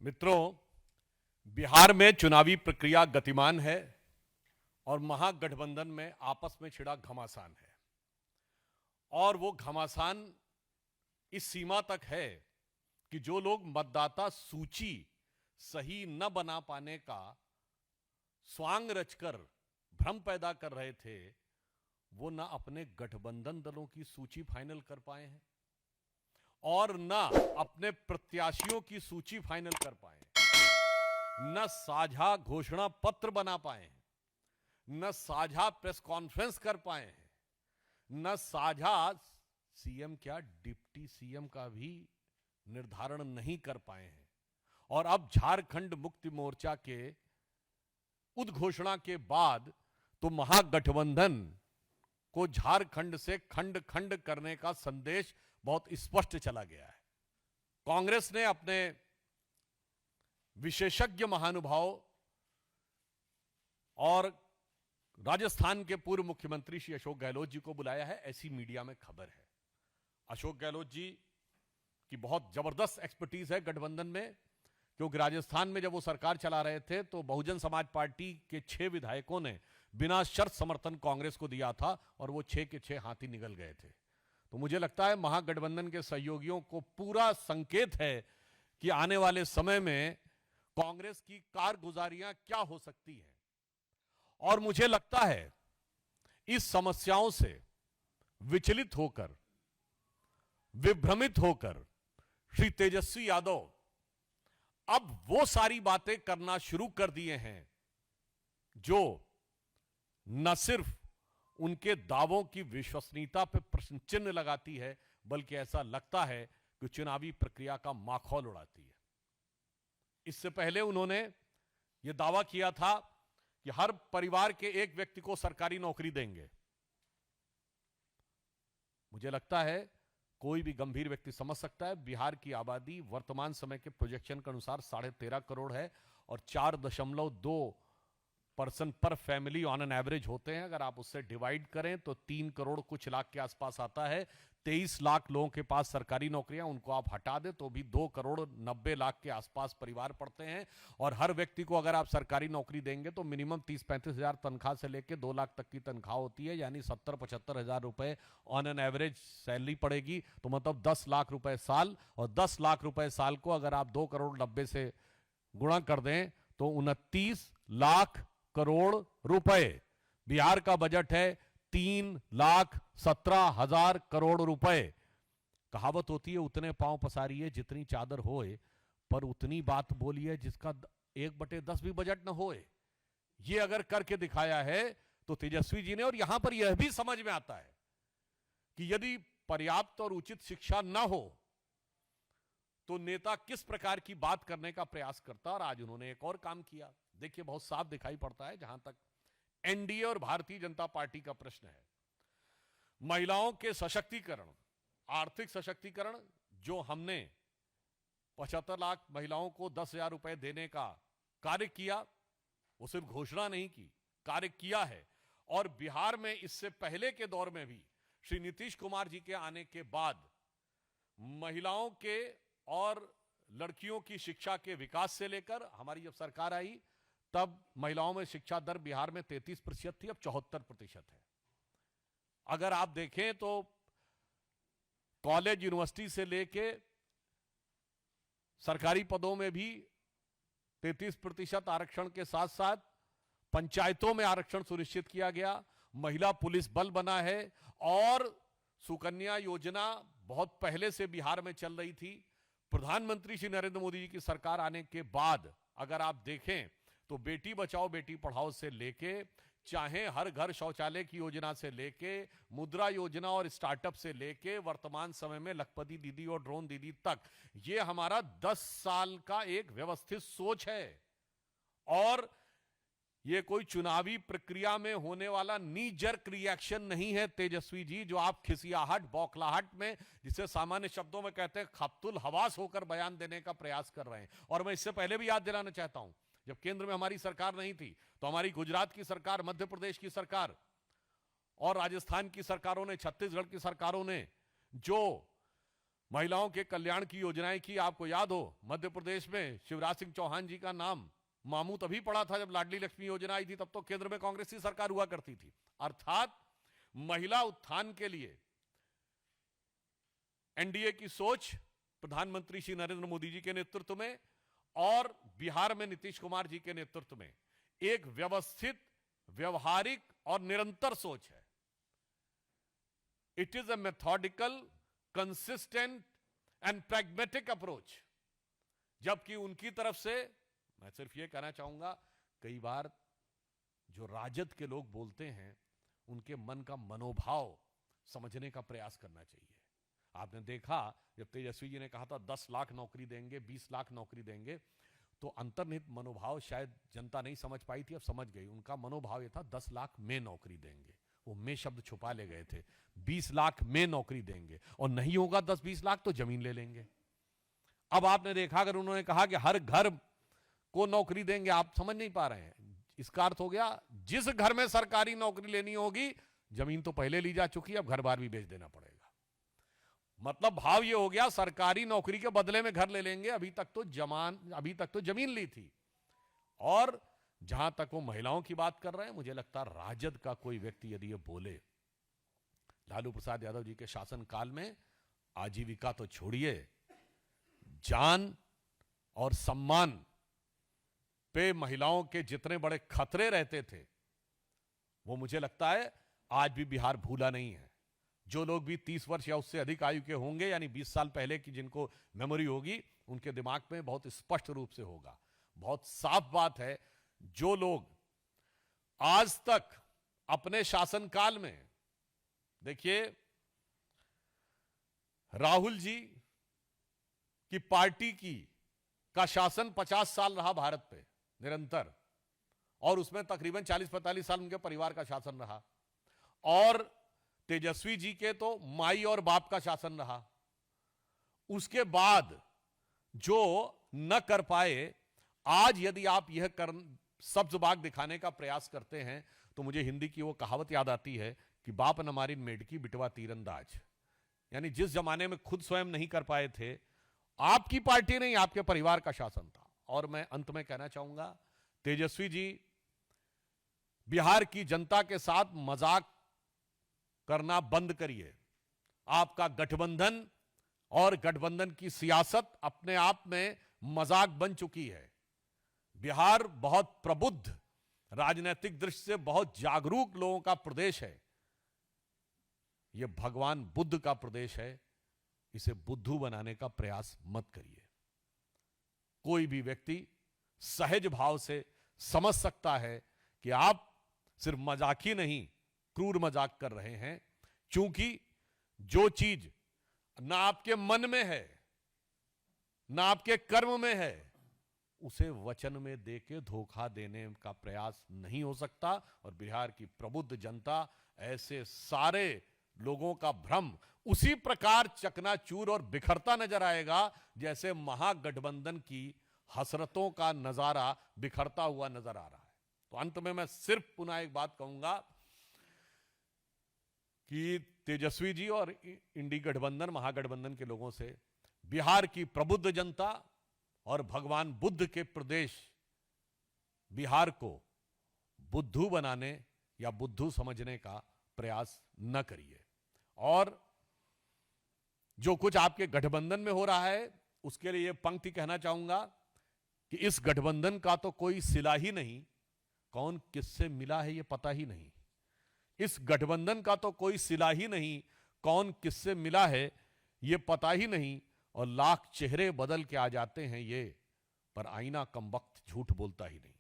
मित्रों, बिहार में चुनावी प्रक्रिया गतिमान है और महागठबंधन में आपस में छिड़ा घमासान है। और वो घमासान इस सीमा तक है कि जो लोग मतदाता सूची सही न बना पाने का स्वांग रचकर भ्रम पैदा कर रहे थे, वो न अपने गठबंधन दलों की सूची फाइनल कर पाए हैं और न अपने प्रत्याशियों की सूची फाइनल कर पाए हैं, न साझा घोषणा पत्र बना पाए हैं, न साझा प्रेस कॉन्फ्रेंस कर पाए हैं, न साझा सीएम क्या डिप्टी सीएम का भी निर्धारण नहीं कर पाए हैं। और अब झारखंड मुक्ति मोर्चा के उद्घोषणा के बाद तो महागठबंधन को झारखंड से खंड खंड करने का संदेश बहुत स्पष्ट चला गया है। कांग्रेस ने अपने विशेषज्ञ महानुभाव और राजस्थान के पूर्व मुख्यमंत्री श्री अशोक गहलोत जी को बुलाया है, ऐसी मीडिया में खबर है। अशोक गहलोत जी की बहुत जबरदस्त एक्सपर्टीज है गठबंधन में, क्योंकि राजस्थान में जब वो सरकार चला रहे थे तो बहुजन समाज पार्टी के 6 विधायकों ने बिना शर्त समर्थन कांग्रेस को दिया था और वो 6 के 6 हाथी निकल गए थे। तो मुझे लगता है महागठबंधन के सहयोगियों को पूरा संकेत है कि आने वाले समय में कांग्रेस की कारगुजारियां क्या हो सकती हैं। और मुझे लगता है इस समस्याओं से विचलित होकर, विभ्रमित होकर श्री तेजस्वी यादव अब वो सारी बातें करना शुरू कर दिए हैं जो न सिर्फ उनके दावों की विश्वसनीयता पर प्रश्न चिन्ह लगाती है, बल्कि ऐसा लगता है कि चुनावी प्रक्रिया का माखौल उड़ाती है। इससे पहले उन्होंने यह दावा किया था कि हर परिवार के एक व्यक्ति को सरकारी नौकरी देंगे। मुझे लगता है कोई भी गंभीर व्यक्ति समझ सकता है बिहार की आबादी वर्तमान समय के प्रोजेक्शन के अनुसार 13.5 करोड़ है और 4.2 पर्सन पर फैमिली ऑन एन एवरेज होते हैं। अगर आप उससे डिवाइड करें तो 3 करोड़ कुछ लाख के आसपास आता है। 23 लाख लोगों के पास सरकारी नौकरियां, उनको आप हटा दें तो भी 2 करोड़ 90 लाख के आसपास परिवार पड़ते हैं। और हर व्यक्ति को अगर आप सरकारी नौकरी देंगे तो मिनिमम 30-35 हजार तनख्वाह से लेकर 2 लाख तक की तनख्वाह होती है, यानी 70-75 हजार रुपए ऑन एन एवरेज सैलरी पड़ेगी। तो मतलब 10 लाख रुपए साल, और 10 लाख रुपए साल को अगर आप 2 करोड़ 90 से गुणा कर दें तो 29 लाख करोड़ रुपए। बिहार का बजट है 3,17,000 करोड़ रुपए। कहावत होती है उतने पांव पसारिए जितनी चादर होए, पर उतनी बात बोलिए जिसका 1/10 भी बजट न होए। ये अगर करके दिखाया है तो तेजस्वी जी ने। और यहां पर यह भी समझ में आता है कि यदि पर्याप्त और उचित शिक्षा न हो तो नेता किस प्रकार की बात करने का प्रयास करता। और आज उन्होंने एक और काम किया। देखिए, बहुत साफ दिखाई पड़ता है जहां तक एनडीए और भारतीय जनता पार्टी का प्रश्न है, महिलाओं के सशक्तिकरण, आर्थिक सशक्तिकरण, जो हमने 75 लाख महिलाओं को 10,000 रुपए देने का कार्य किया, वो सिर्फ घोषणा नहीं की, कार्य किया है। और बिहार में इससे पहले के दौर में भी श्री नीतीश कुमार जी के आने के बाद महिलाओं के और लड़कियों की शिक्षा के विकास से लेकर हमारी जब सरकार आई तब महिलाओं में शिक्षा दर बिहार में 33% थी, अब 74% है। अगर आप देखें तो कॉलेज यूनिवर्सिटी से लेके सरकारी पदों में भी 33% आरक्षण के साथ साथ पंचायतों में आरक्षण सुनिश्चित किया गया। महिला पुलिस बल बना है और सुकन्या योजना बहुत पहले से बिहार में चल रही थी। प्रधानमंत्री श्री नरेंद्र मोदी जी की सरकार आने के बाद अगर आप देखें तो बेटी बचाओ बेटी पढ़ाओ से लेके, चाहे हर घर शौचालय की योजना से लेके, मुद्रा योजना और स्टार्टअप से लेके वर्तमान समय में लखपति दीदी और ड्रोन दीदी तक, ये हमारा 10 साल का एक व्यवस्थित सोच है। और ये कोई चुनावी प्रक्रिया में होने वाला नी जर्क रिएक्शन नहीं है तेजस्वी जी, जो आप खिसियाहट बौखलाहट में, जिसे सामान्य शब्दों में कहते हैं खप्तुल हवास होकर बयान देने का प्रयास कर रहे हैं। और मैं इससे पहले भी याद दिलाना चाहता हूं, जब केंद्र में हमारी सरकार नहीं थी तो हमारी गुजरात की सरकार, मध्य प्रदेश की सरकार और राजस्थान की सरकारों ने, छत्तीसगढ़ की सरकारों ने जो महिलाओं के कल्याण की योजनाएं की। आपको याद हो मध्य प्रदेश में शिवराज सिंह चौहान जी का नाम मामू तभी पड़ा था जब लाडली लक्ष्मी योजना आई थी, तब तो केंद्र में कांग्रेस की सरकार हुआ करती थी। अर्थात महिला उत्थान के लिए एनडीए की सोच प्रधानमंत्री श्री नरेंद्र मोदी जी के नेतृत्व में और बिहार में नीतीश कुमार जी के नेतृत्व में एक व्यवस्थित, व्यवहारिक और निरंतर सोच है। It is a methodical, consistent and pragmatic approach. जबकि उनकी तरफ से मैं सिर्फ यह कहना चाहूंगा, कई बार जो राजद के लोग बोलते हैं उनके मन का मनोभाव समझने का प्रयास करना चाहिए। आपने देखा जब तेजस्वी जी ने कहा था 10 लाख नौकरी देंगे, 20 लाख नौकरी देंगे, तो अंतर्निहित मनोभाव शायद जनता नहीं समझ पाई थी, अब समझ गई। उनका मनोभाव यह था 10 लाख में नौकरी देंगे, वो में शब्द छुपा ले गए थे। 20 लाख में नौकरी देंगे और नहीं होगा 10-20 लाख तो जमीन ले लेंगे। अब आपने देखा अगर उन्होंने कहा कि हर घर को नौकरी देंगे, आप समझ नहीं पा रहे हैं। इसका अर्थ हो गया जिस घर में सरकारी नौकरी लेनी होगी, जमीन तो पहले ली जा चुकी है, अब घर बार भी बेच देना पड़ेगा। मतलब भाव ये हो गया सरकारी नौकरी के बदले में घर ले लेंगे। अभी तक तो जमीन ली थी। और जहां तक वो महिलाओं की बात कर रहे हैं, मुझे लगता है राजद का कोई व्यक्ति यदि ये बोले, लालू प्रसाद यादव जी के शासनकाल में आजीविका तो छोड़िए, जान और सम्मान पे महिलाओं के जितने बड़े खतरे रहते थे, वो मुझे लगता है आज भी बिहार भूला नहीं है। जो लोग भी 30 वर्ष या उससे अधिक आयु के होंगे, यानी 20 साल पहले की जिनको मेमोरी होगी, उनके दिमाग में बहुत स्पष्ट रूप से होगा। बहुत साफ बात है, जो लोग आज तक अपने शासनकाल में, देखिए राहुल जी की पार्टी का शासन 50 साल रहा भारत पे निरंतर, और उसमें तकरीबन 40-45 साल उनके परिवार का शासन रहा। और तेजस्वी जी के तो माई और बाप का शासन रहा। उसके बाद जो न कर पाए, आज यदि आप यह सब्ज बाग दिखाने का प्रयास करते हैं, तो मुझे हिंदी की वो कहावत याद आती है कि बाप न मारी मेढकी बिटवा तीरंदाज। यानी जिस जमाने में खुद स्वयं नहीं कर पाए थे, आपकी पार्टी नहीं, आपके परिवार का शासन था। और मैं अंत में कहना चाहूंगा, तेजस्वी जी बिहार की जनता के साथ मजाक करना बंद करिए। आपका गठबंधन और गठबंधन की सियासत अपने आप में मजाक बन चुकी है। बिहार बहुत प्रबुद्ध, राजनीतिक दृष्टि से बहुत जागरूक लोगों का प्रदेश है। यह भगवान बुद्ध का प्रदेश है। इसे बुद्धू बनाने का प्रयास मत करिए। कोई भी व्यक्ति सहज भाव से समझ सकता है कि आप सिर्फ मजाक ही नहीं, क्रूर मजाक कर रहे हैं, क्योंकि जो चीज ना आपके मन में है, ना आपके कर्म में है, उसे वचन में देके धोखा देने का प्रयास नहीं हो सकता। और बिहार की प्रबुद्ध जनता ऐसे सारे लोगों का भ्रम उसी प्रकार चकनाचूर और बिखरता नजर आएगा जैसे महागठबंधन की हसरतों का नजारा बिखरता हुआ नजर आ रहा है। तो अंत में मैं सिर्फ पुनः एक बात कहूंगा कि तेजस्वी जी और इंडी गठबंधन, महागठबंधन के लोगों से बिहार की प्रबुद्ध जनता और भगवान बुद्ध के प्रदेश बिहार को बुद्धू बनाने या बुद्धू समझने का प्रयास न करिए। और जो कुछ आपके गठबंधन में हो रहा है, उसके लिए यह पंक्ति कहना चाहूंगा कि इस गठबंधन का तो कोई सिला ही नहीं, कौन किससे मिला है यह पता ही नहीं। इस गठबंधन का तो कोई सिला ही नहीं, कौन किससे मिला है यह पता ही नहीं। और लाख चेहरे बदल के आ जाते हैं ये, पर आईना कमबख्त झूठ बोलता ही नहीं।